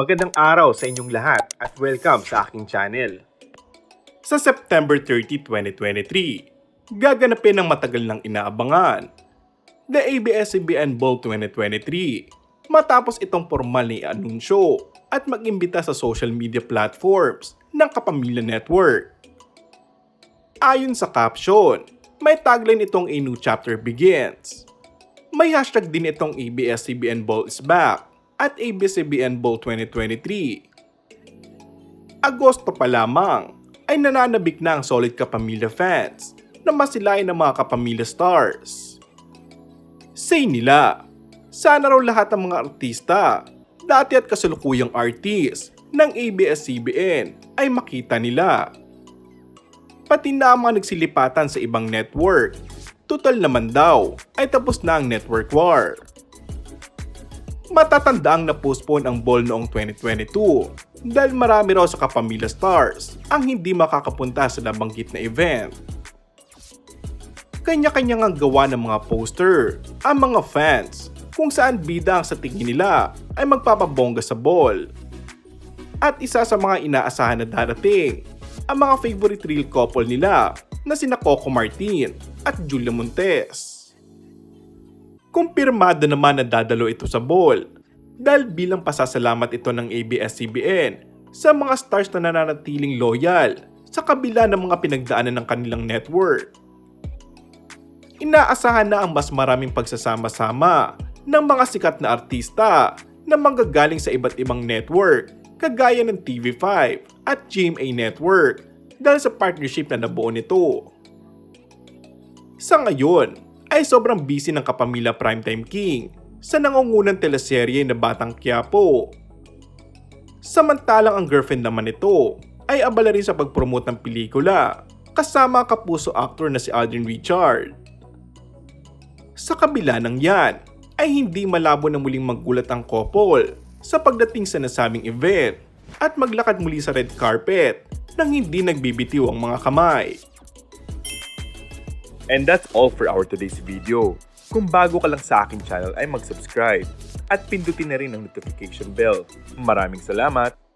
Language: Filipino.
Magandang araw sa inyong lahat at welcome sa aking channel. Sa September 30, 2023, gaganapin ang matagal nang inaabangan, the ABS-CBN Ball 2023, matapos itong formal na i-anunsyo at mag-imbita sa social media platforms ng Kapamilya Network. Ayon sa caption, may tagline itong A New Chapter Begins. May hashtag din itong ABS-CBN Ball is back at ABS-CBN Ball 2023. Agosto pa lamang ay nananabik na ang solid Kapamilya fans na masilayan ng mga Kapamilya stars. Say nila, sana raw lahat ng mga artista, dati at kasalukuyang artist ng ABS-CBN ay makita nila. Pati na ang mga nagsilipatan sa ibang network, total naman daw ay tapos na ang network war. Matatandaang na-postpone ang ball noong 2022 dahil marami raw sa Kapamilya stars ang hindi makakapunta sa nabanggit na event. Kanya-kanya ang gawa ng mga poster ang mga fans kung saan bida ang sa tingin nila ay magpapabongga sa ball. At isa sa mga inaasahan na darating ang mga favorite real couple nila na sina Coco Martin at Julia Montes. Kumpirmado naman na dadalo ito sa ball dahil bilang pasasalamat ito ng ABS-CBN sa mga stars na nananatiling loyal sa kabila ng mga pinagdaanan ng kanilang network. Inaasahan na ang mas maraming pagsasama-sama ng mga sikat na artista na manggagaling sa iba't ibang network kagaya ng TV5 at GMA Network dahil sa partnership na nabuo nito. Sa ngayon, ay sobrang busy ng Kapamilya Primetime King sa nangungunang teleserye na Batang Quiapo. Samantalang ang girlfriend naman nito ay abala rin sa pagpromote ng pelikula kasama ang kapuso actor na si Alden Richard. Sa kabila ng yan, ay hindi malabo na muling maggulat ang couple sa pagdating sa nasabing event at maglakad muli sa red carpet nang hindi nagbibitiw ang mga kamay. And that's all for our today's video. Kung bago ka lang sa aking channel ay mag-subscribe at pindutin na rin ang notification bell. Maraming salamat!